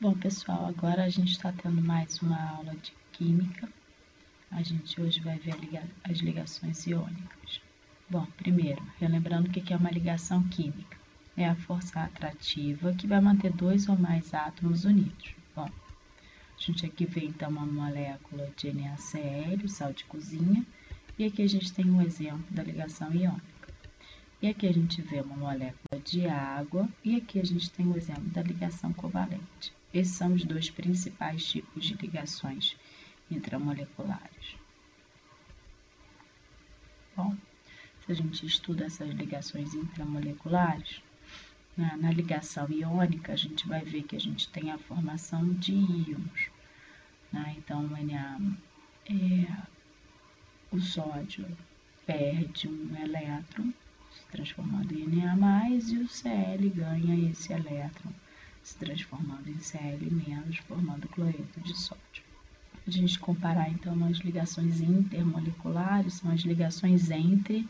Bom, pessoal, agora a gente está tendo mais uma aula de química. A gente hoje vai ver as ligações iônicas. Bom, primeiro, relembrando o que é uma ligação química. É a força atrativa que vai manter dois ou mais átomos unidos. Bom, a gente aqui vê então uma molécula de NaCl, o sal de cozinha, e aqui a gente tem um exemplo da ligação iônica. E aqui a gente vê uma molécula de água, e aqui a gente tem o exemplo da ligação covalente. Esses são os dois principais tipos de ligações intramoleculares. Bom, se a gente estuda essas ligações intramoleculares, na ligação iônica a gente vai ver que a gente tem a formação de íons. Então, o sódio perde um elétron, se transformando em Na+, e o Cl ganha esse elétron, se transformando em Cl-, formando cloreto de sódio. A gente comparar então as ligações intermoleculares, são as ligações entre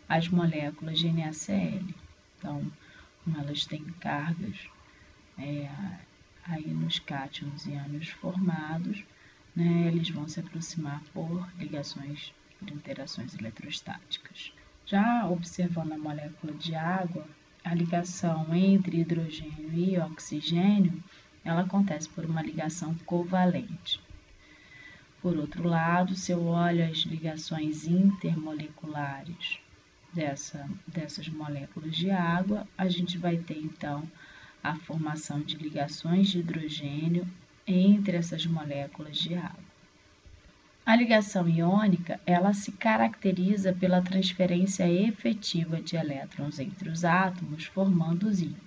as moléculas de NaCl. Então, como elas têm cargas aí nos cátions e ânions formados, eles vão se aproximar por interações eletrostáticas. Já observando a molécula de água, a ligação entre hidrogênio e oxigênio, ela acontece por uma ligação covalente. Por outro lado, se eu olho as ligações intermoleculares dessas moléculas de água, a gente vai ter então a formação de ligações de hidrogênio entre essas moléculas de água. A ligação iônica, ela se caracteriza pela transferência efetiva de elétrons entre os átomos, formando os íons.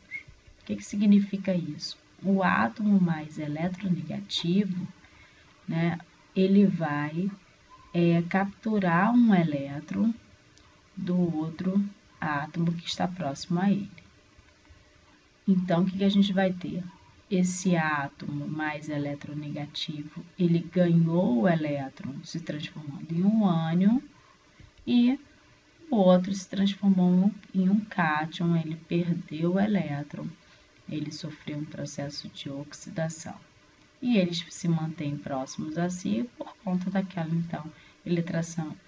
O que significa isso? O átomo mais eletronegativo, ele vai capturar um elétron do outro átomo que está próximo a ele. Então, o que a gente vai ter? Esse átomo mais eletronegativo, ele ganhou o elétron se transformando em um ânion, e o outro se transformou em um cátion, ele perdeu o elétron, ele sofreu um processo de oxidação. E eles se mantêm próximos a si por conta daquela, então,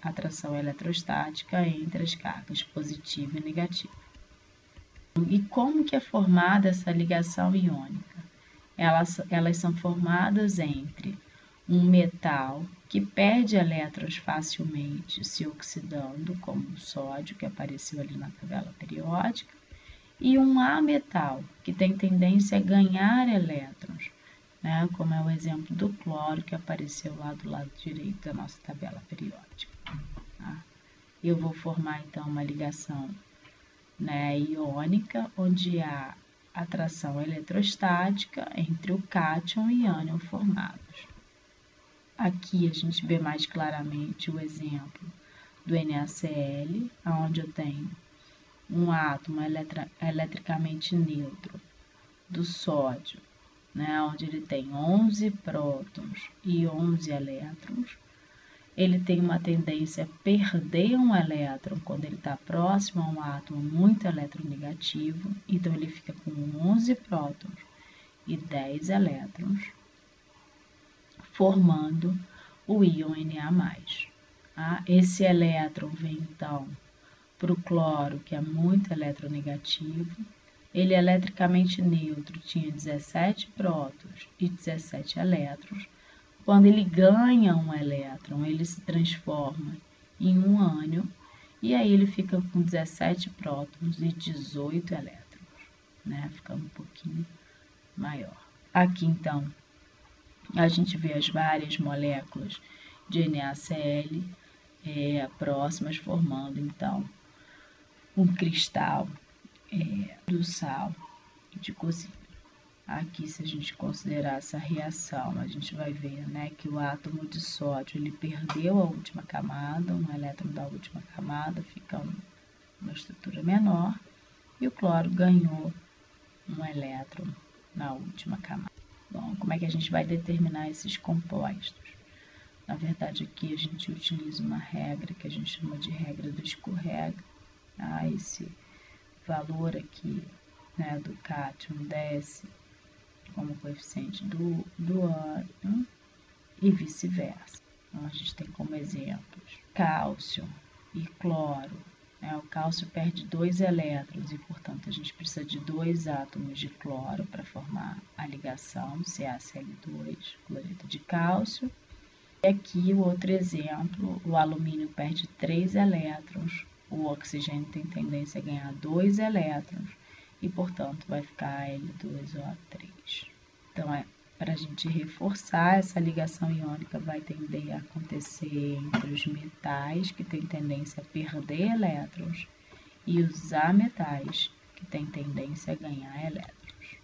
atração eletrostática entre as cargas positiva e negativa. E como que é formada essa ligação iônica? Elas são formadas entre um metal que perde elétrons facilmente se oxidando, como o sódio, que apareceu ali na tabela periódica, e um ametal, que tem tendência a ganhar elétrons, como é o exemplo do cloro, que apareceu lá do lado direito da nossa tabela periódica. Eu vou formar, então, uma ligação iônica, onde há atração eletrostática entre o cátion e ânion formados. Aqui a gente vê mais claramente o exemplo do NaCl, onde eu tenho um átomo eletricamente neutro do sódio, onde ele tem 11 prótons e 11 elétrons. Ele tem uma tendência a perder um elétron quando ele está próximo a um átomo muito eletronegativo, então ele fica com 11 prótons e 10 elétrons, formando o íon Na+. Esse elétron vem então para o cloro, que é muito eletronegativo. Ele eletricamente neutro tinha 17 prótons e 17 elétrons. Quando ele ganha um elétron, ele se transforma em um ânion, e aí ele fica com 17 prótons e 18 elétrons, ficando um pouquinho maior. Aqui, então, a gente vê as várias moléculas de NaCl próximas, formando, então, um cristal do sal de cozinha. Aqui, se a gente considerar essa reação, a gente vai ver que o átomo de sódio ele perdeu a última camada, um elétron da última camada, ficando uma estrutura menor, e o cloro ganhou um elétron na última camada. Bom, como é que a gente vai determinar esses compostos? Na verdade, aqui a gente utiliza uma regra que a gente chama de regra do escorrega. Esse valor aqui do cátion desce como coeficiente do átomo e vice-versa. Então, a gente tem como exemplos cálcio e cloro. O cálcio perde 2 elétrons e, portanto, a gente precisa de 2 átomos de cloro para formar a ligação CaCl2, cloreto de cálcio. E aqui o outro exemplo, o alumínio perde 3 elétrons, o oxigênio tem tendência a ganhar 2 elétrons e, portanto, vai ficar L2O3. Então, para a gente reforçar, essa ligação iônica vai tender a acontecer entre os metais, que têm tendência a perder elétrons, e os ametais, que têm tendência a ganhar elétrons.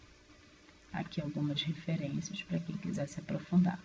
Aqui algumas referências para quem quiser se aprofundar.